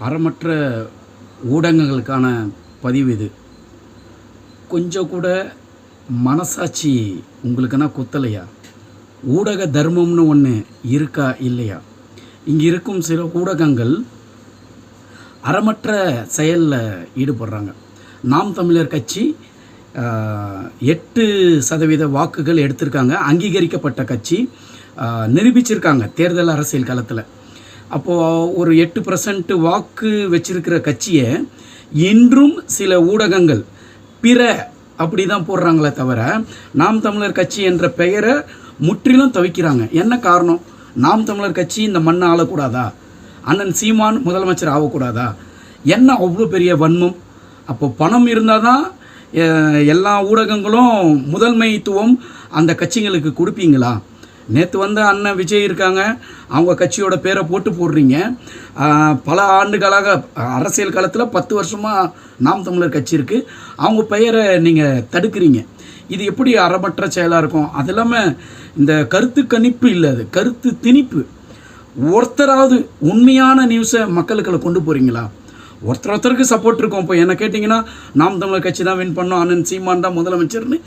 அறமற்ற ஊடகங்களுக்கான பதிவு இது. கொஞ்சம் கூட மனசாட்சி உங்களுக்குன்னா குத்தலையா? ஊடக தர்மம்னு ஒன்று இருக்கா இல்லையா? இங்கே இருக்கும் சில ஊடகங்கள் அறமற்ற செயலில் ஈடுபடுறாங்க. நாம் தமிழர் கட்சி 8% வாக்குகள் எடுத்திருக்காங்க. அங்கீகரிக்கப்பட்ட கட்சி, நிரூபிச்சிருக்காங்க தேர்தல் அரசியல் களத்தில். அப்போது ஒரு 8% வாக்கு வச்சிருக்கிற கட்சியை இன்றும் சில ஊடகங்கள் பிற அப்படி தான் போடுறாங்களே தவிர நாம் தமிழர் கட்சி என்ற பெயரை முற்றிலும் தவிக்கிறாங்க. என்ன காரணம்? நாம் தமிழர் கட்சி இந்த மண்ணை ஆளக்கூடாதா? அண்ணன் சீமான் முதலமைச்சர் ஆகக்கூடாதா? என்ன அவ்வளோ பெரிய வன்மம்? அப்போ பணம் இருந்தால் தான் எல்லா ஊடகங்களும் முதன்மைத்துவம் அந்த கட்சிங்களுக்கு கொடுப்பீங்களா? நேற்று வந்து அண்ணன் விஜய் இருக்காங்க, அவங்க கட்சியோட பேரை போடுறீங்க. பல ஆண்டுகளாக அரசியல் காலத்தில் 10 வருஷமாக நாம் தமிழர் கட்சி இருக்குது, அவங்க பெயரை நீங்கள் தடுக்கிறீங்க. இது எப்படி அறமற்ற செயலாக இருக்கும்? அது இல்லாமல் இந்த கருத்து கணிப்பு இல்லை, அது கருத்து திணிப்பு. ஒருத்தராவது உண்மையான நியூஸை மக்களுக்குள்ள கொண்டு போகிறீங்களா? ஒருத்தருக்கு சப்போர்ட் இருக்கும். இப்போ என்ன கேட்டிங்கன்னா நாம் தமிழர் கட்சி தான் வின் பண்ணோம், அண்ணன் சீமான் தான் முதலமைச்சர்னு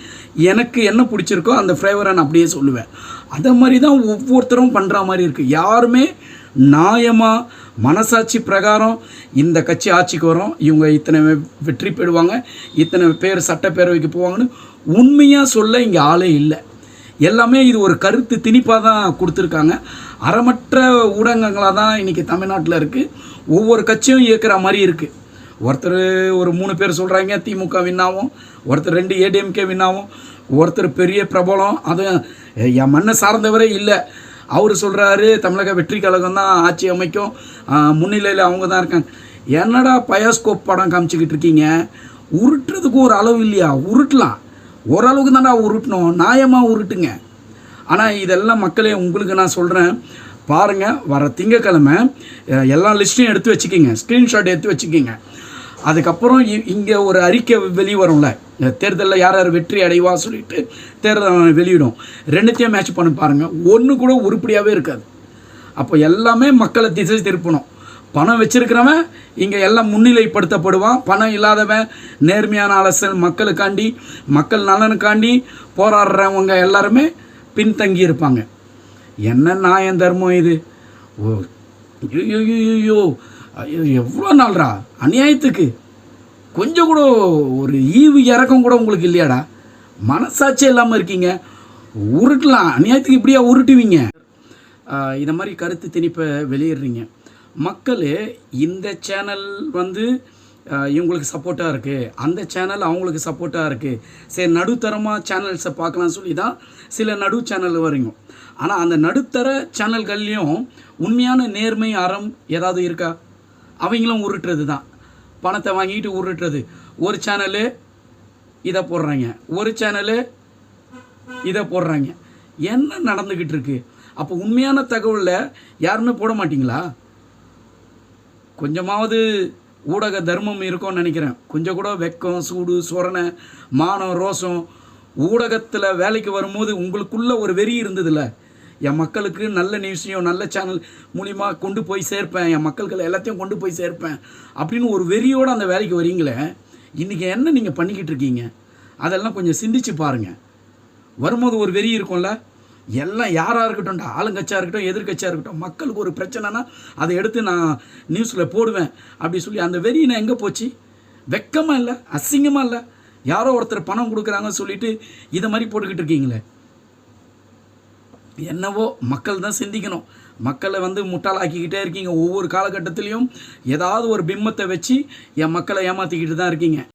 எனக்கு என்ன பிடிச்சிருக்கோ அந்த ஃப்ளேவரை நான் அப்படியே சொல்லுவேன். அதை மாதிரி தான் ஒவ்வொருத்தரும் பண்ணுற மாதிரி இருக்குது. யாருமே நியாயமாக மனசாட்சி பிரகாரம் இந்த கட்சி ஆட்சிக்கு வரும், இவங்க இத்தனை வெற்றி பெறுவாங்க, இத்தனை பேர் சட்டப்பேரவைக்கு போவாங்கன்னு உண்மையாக சொல்ல இங்கே ஆளே இல்லை. எல்லாமே இது ஒரு கருத்து திணிப்பாக தான் கொடுத்துருக்காங்க. அறமற்ற ஊடகங்களாக தான் இன்றைக்கி தமிழ்நாட்டில் இருக்குது. ஒவ்வொரு கட்சியும் இயக்கிற மாதிரி இருக்குது. ஒருத்தர் ஒரு 3 பேர் சொல்கிறாங்க திமுக வின்னாவும், ஒருத்தர் 2 ஏடிஎம்கே வின்னாவும், ஒருத்தர் பெரிய பிரபலம், அதுவும் என் மண்ணை சார்ந்தவரே இல்லை, அவர் சொல்கிறாரு தமிழக வெற்றி கழகம் தான் ஆட்சி அமைக்கும், முன்னிலையில் அவங்க தான் இருக்காங்க. என்னடா பயாஸ்கோப் படம் காமிச்சிக்கிட்டு இருக்கீங்க? உருட்டுறதுக்கு ஒரு அளவு இல்லையா? உருட்டலாம், ஓரளவுக்கு தான்டா உருட்டணும், நியாயமாக உருட்டுங்க. ஆனால் இதெல்லாம் மக்களே உங்களுக்கு நான் சொல்கிறேன் பாருங்கள், வர திங்கக்கிழமை எல்லா லிஸ்ட்டையும் எடுத்து வச்சுக்கிங்க, ஸ்க்ரீன்ஷாட் எடுத்து வச்சுக்கிங்க. அதுக்கப்புறம் இங்கே ஒரு அறிக்கை வெளிவரும்ல, தேர்தலில் யார் யார் வெற்றி அடைவா சொல்லிட்டு தேர்தல் வெளியிடும். 2த்தையும் மேட்ச் பண்ணி பாருங்கள், ஒன்று கூட உருப்படியாகவே இருக்காது. அப்போ எல்லாமே மக்களை திசை திருப்பணும். பணம் வச்சிருக்கிறவன் இங்கே எல்லாம் முன்னிலைப்படுத்தப்படுவான், பணம் இல்லாதவன் நேர்மையான அரசியல் மக்களுக்காண்டி மக்கள் நலனுக்காண்டி போராடுறவங்க எல்லாருமே பின்தங்கி இருப்பாங்க. என்ன நியாயம் தர்மம் இது? ஓ ஐயோ, எவ்வளோ நாள்ரா அநியாயத்துக்கு கொஞ்சம் கூட ஒரு ஈவு இறக்கம் கூட உங்களுக்கு இல்லையாடா? மனசாட்சி இல்லாமல் இருக்கீங்க. உருட்டலாம், அநியாயத்துக்கு இப்படியா உருட்டுவீங்க? இந்த மாதிரி கருத்து திணிப்பை வெளியிடுறீங்க. மக்கள் இந்த சேனல் வந்து இவங்களுக்கு சப்போர்ட்டாக இருக்குது, அந்த சேனல் அவங்களுக்கு சப்போர்ட்டாக இருக்குது, சரி நடுத்தரமாக சேனல்ஸை பார்க்கலான்னு சொல்லி தான் சில நடு சேனல் வரீங்க. ஆனால் அந்த நடுத்தர சேனல்கள்லேயும் உண்மையான நேர்மை அறம் ஏதாவது இருக்கா? அவங்களும் உருட்டுறது தான், பணத்தை வாங்கிட்டு உருட்டுறது. ஒரு சேனலு இதை போடுறாங்க, ஒரு சேனலு இதை போடுறாங்க. என்ன நடந்துக்கிட்டு இருக்கு? அப்போ உண்மையான தகவலில் யாருமே போட மாட்டிங்களா? கொஞ்சமாவது ஊடக தர்மம் இருக்கும்னு நினைக்கிறேன். கொஞ்சம் கூட வெக்கம், சூடு, சொரணை, மானம், ரோசம். ஊடகத்தில் வேலைக்கு வரும்போது உங்களுக்குள்ள ஒரு வெறி இருந்ததில்ல, என் மக்களுக்கு நல்ல நியூஸையும் நல்ல சேனல் மூலிமா கொண்டு போய் சேர்ப்பேன், என் மக்களுக்கு எல்லாத்தையும் கொண்டு போய் சேர்ப்பேன் அப்படின்னு ஒரு வெறியோடு அந்த வேலைக்கு வரீங்களே. இன்றைக்கி என்ன நீங்கள் பண்ணிக்கிட்டு இருக்கீங்க? அதெல்லாம் கொஞ்சம் சிந்திச்சு பாருங்கள். வரும்போது ஒரு வெறி இருக்கும்ல, எல்லாம் யாராக இருக்கட்டும், ஆளுங்கட்சியாக இருக்கட்டும், எதிர்கட்சியாக இருக்கட்டும், மக்களுக்கு ஒரு பிரச்சனைனா அதை எடுத்து நான் நியூஸில் போடுவேன் அப்படி சொல்லி அந்த வெறியினை எங்கே போச்சு? வெக்கமாக இல்லை, அசிங்கமாக இல்லை? யாரோ ஒருத்தர் பணம் கொடுக்குறாங்கன்னு சொல்லிட்டு இதை மாதிரி போட்டுக்கிட்டு இருக்கீங்களே. என்னவோ மக்கள் தான் சிந்திக்கணும். மக்களை வந்து முட்டாளாக்கிக்கிட்டே இருக்கீங்க. ஒவ்வொரு காலகட்டத்திலையும் ஏதாவது ஒரு பிம்பத்தை வச்சு என் மக்களை ஏமாற்றிக்கிட்டு தான் இருக்கீங்க.